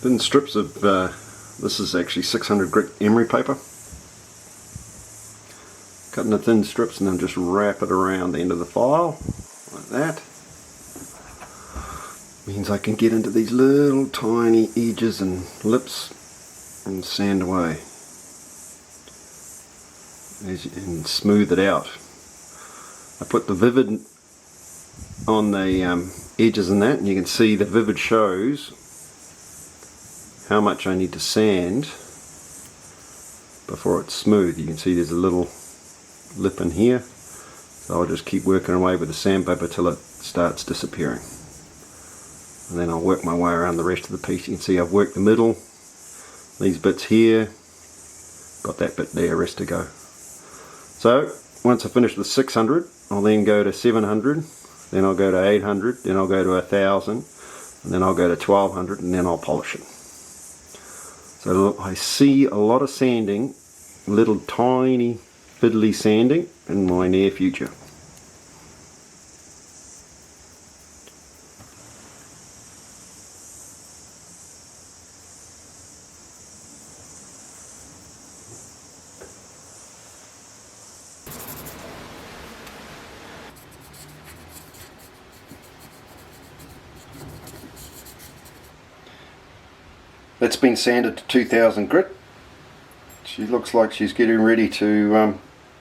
Thin strips of, this is actually 600 grit emery paper. cut into thin strips and then just wrap it around the end of the file like that. Means I can get into these little tiny edges and lips and sand away and smooth it out. I put the Vivid on the edges and that, and you can see the Vivid shows how much I need to sand before it's smooth. You can see there's a little lip in here, so I'll just keep working away with the sandpaper till it starts disappearing, and then I'll work my way around the rest of the piece. You can see I've worked the middle, these bits here, got that bit there, rest to go. So once I finish with 600, I'll then go to 700, then I'll go to 800, then I'll go to 1000, and then I'll go to 1200, and then I'll polish it. So I see a lot of sanding, little tiny fiddly sanding in my near future. That's been sanded to 2000 grit. She looks like she's getting ready to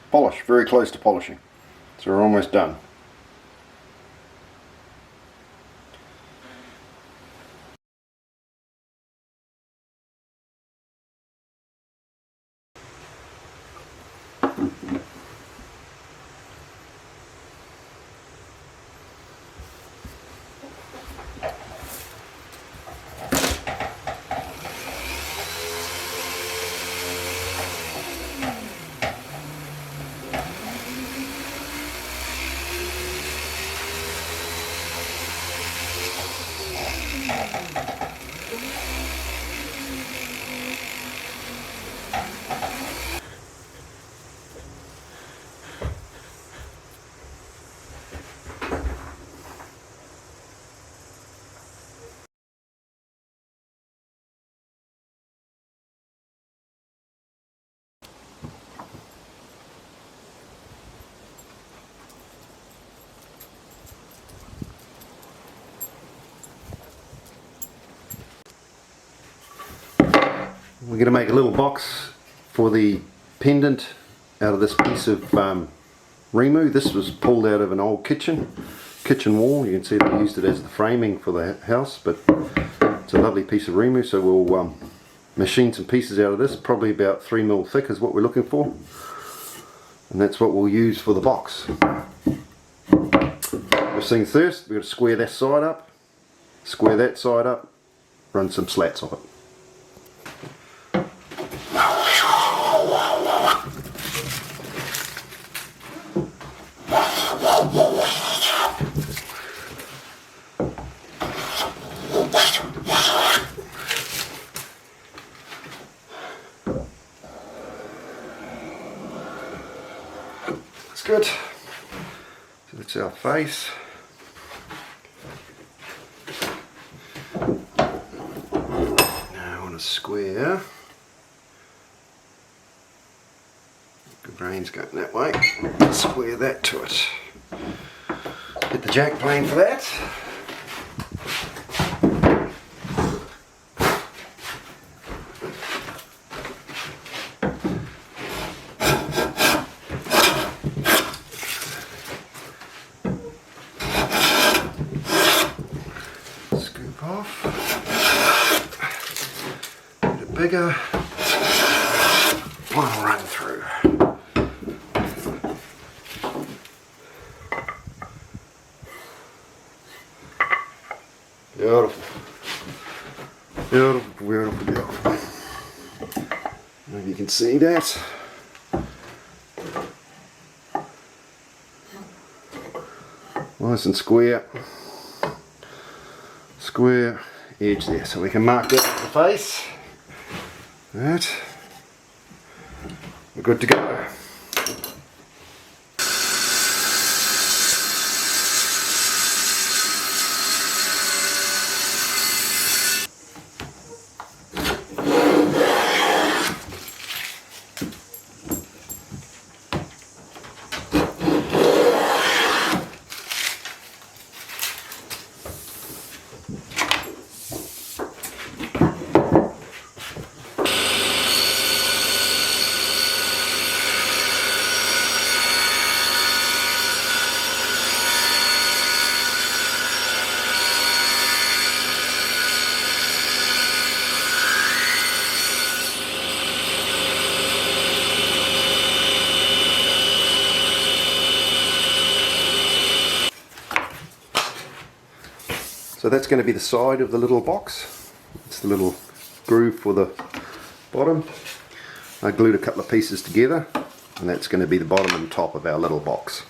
polish, very close to polishing. So we're almost done. We're going to make a little box for the pendant out of this piece of Rimu. This was pulled out of an old kitchen wall. You can see they used it as the framing for the house, but it's a lovely piece of Rimu, so we'll machine some pieces out of this. Probably about 3mm thick is what we're looking for, and that's what we'll use for the box. First things first, we've got to square that side up, square that side up, run some slats off it. That's good. So that's our face. Now I want to square. Good brains going that way. Square that to it. Get the jack plane for that. Scoop off. Get it bigger. One will run through. Beautiful. Beautiful, beautiful, beautiful. Maybe you can see that. Nice and square. Square edge there, so we can mark that with the face. Right. We're good to go. So that's going to be the side of the little box. It's the little groove for the bottom. I glued a couple of pieces together, and that's going to be the bottom and top of our little box.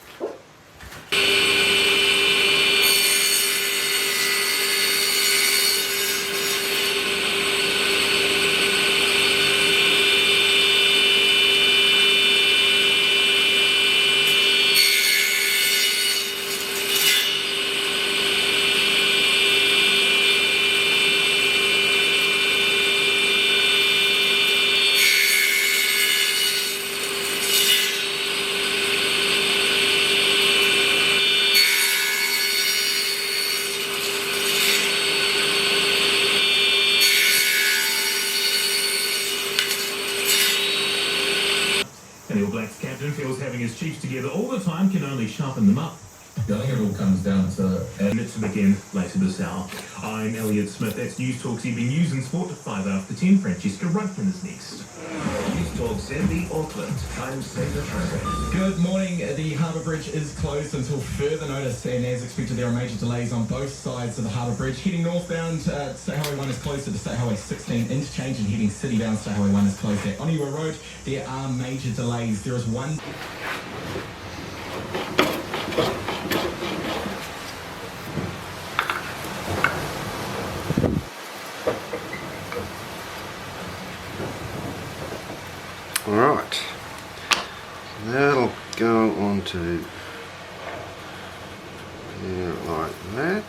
And the All Blacks captain feels having his chiefs together all the time can only sharpen them up. I think it all comes down to... Minutes to begin later this hour. I'm Elliot Smith. That's News Talk's Evening News and Sport at 5 after 10. Francesca Ruckman is next. News Talk Sandy, Auckland. Time saver traffic. Good morning. The Harbour Bridge is closed until further notice, and as expected there are major delays on both sides of the Harbour Bridge. Heading northbound, State Highway 1 is closed to the State Highway 16 interchange, and heading citybound, State Highway 1 is closed at Oniwa Road. There are major delays. There is one... Alright, that'll go onto there like that.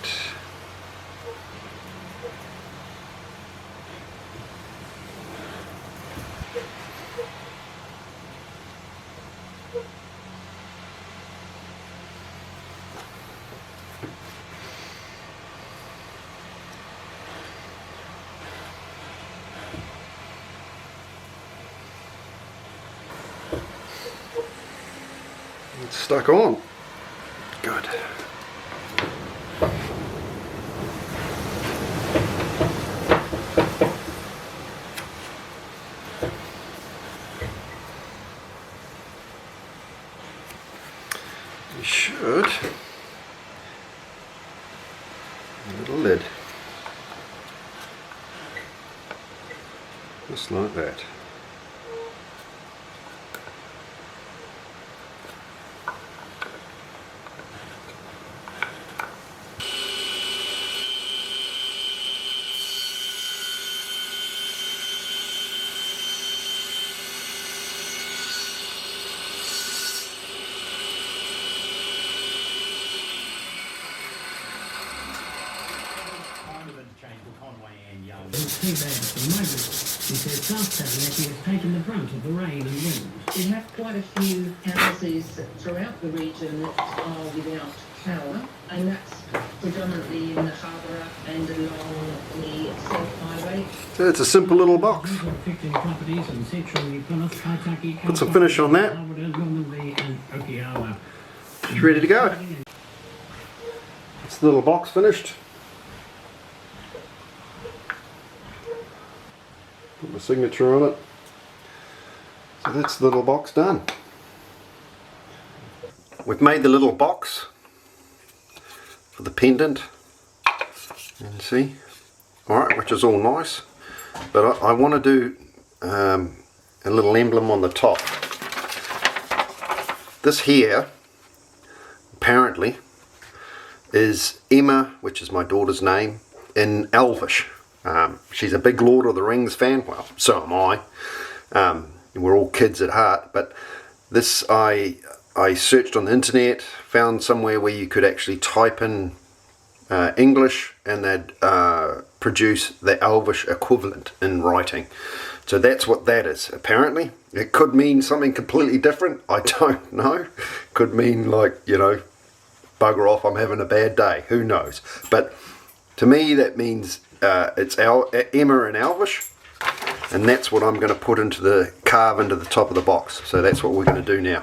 It's stuck on. Good. You should. A little lid. Just like that. Too bad at the moment. He says Southtown actually has taken the brunt of the rain and wind. We have quite a few houses throughout the region that are without power, and that's predominantly in the harbour and along the South Highway. So it's a simple little box. Affecting properties in central New Plymouth, Kaitaki, Put some finish on that. Normanby and Okiawa. It's ready to go. It's the little box finished. Put my signature on it. So that's the little box done. We've made the little box for the pendant. You can see, alright, which is all nice. But I want to do a little emblem on the top. This here, apparently, is Emma, which is my daughter's name, in Elvish. She's a big Lord of the Rings fan. Well, so am I. We're all kids at heart. But this, I searched on the internet, found somewhere where you could actually type in English and they'd produce the Elvish equivalent in writing. So that's what that is, apparently. It could mean something completely different. I don't know. Could mean like, you know, bugger off, I'm having a bad day. Who knows? But to me that means it's Emma in Elvish, and that's what I'm going to put into the carve into the top of the box. So that's what we're going to do now.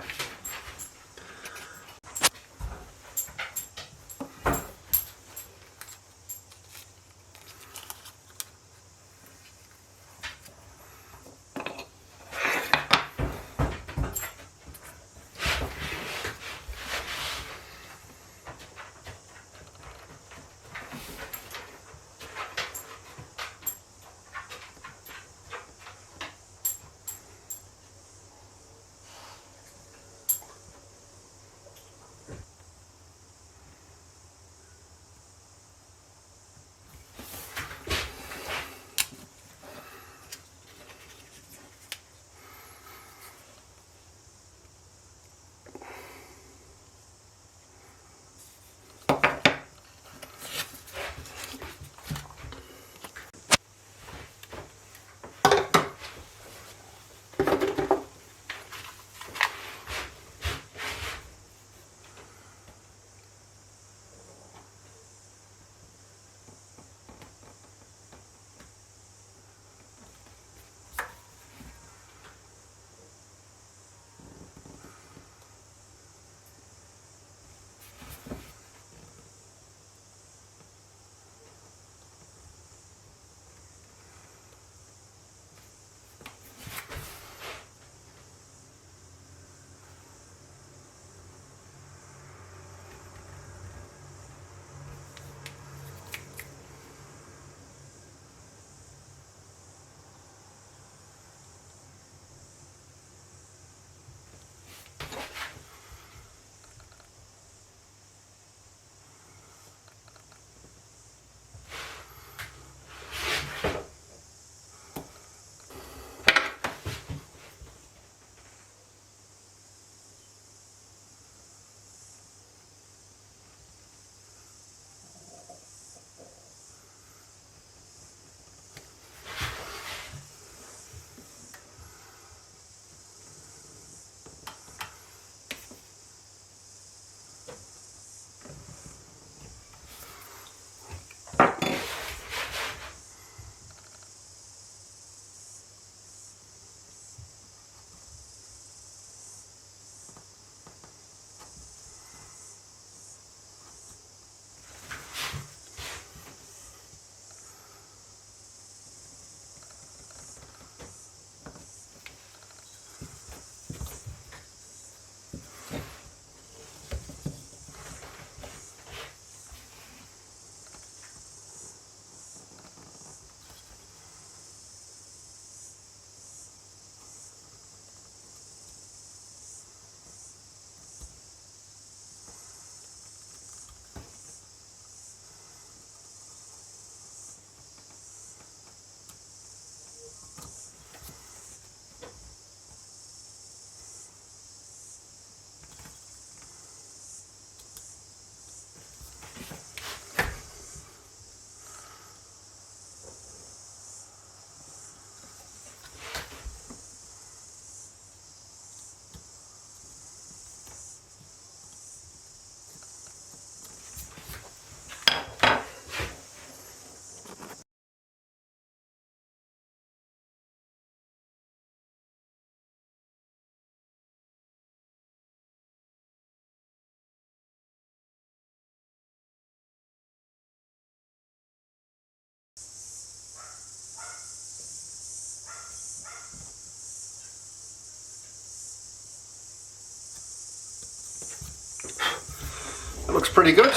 It looks pretty good.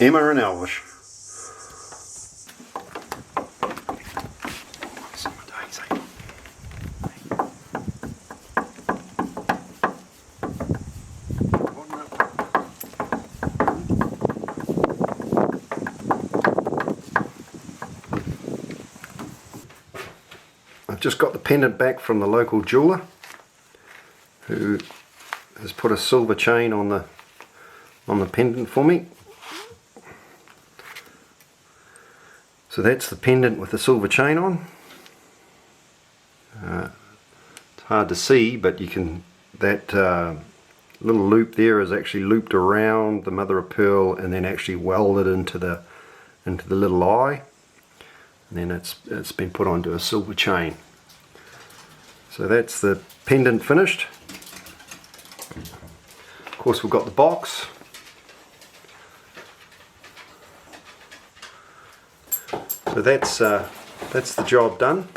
Emma and Elvish. I've just got the pendant back from the local jeweler who has put a silver chain on the pendant for me. So that's the pendant with the silver chain on. It's hard to see, but you can, that little loop there is actually looped around the mother of pearl and then actually welded into the little eye, and then it's been put onto a silver chain. So that's the pendant finished. Of course, we've got the box. So that's the job done.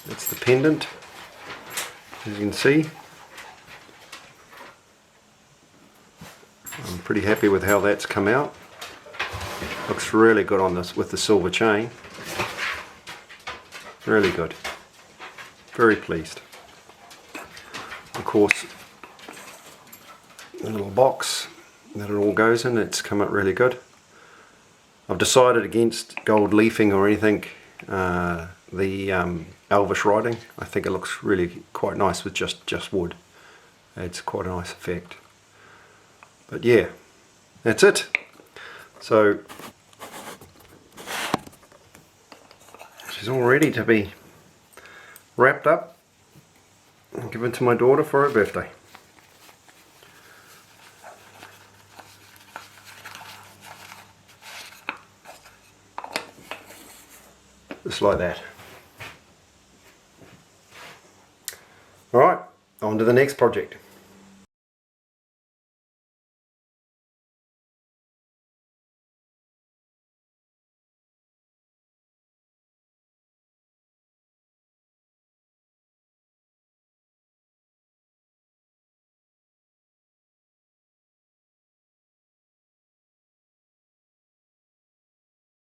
That's the pendant, as you can see. I'm pretty happy with how that's come out. Looks really good on this with the silver chain. Really good. Very pleased. Of course, the little box that it all goes in, it's come out really good. I've decided against gold leafing or anything, the Elvish writing. I think it looks really quite nice with just wood. It's quite a nice effect. But yeah, that's it. So she's all ready to be wrapped up and given to my daughter for her birthday. Just like that. Alright, on to the next project.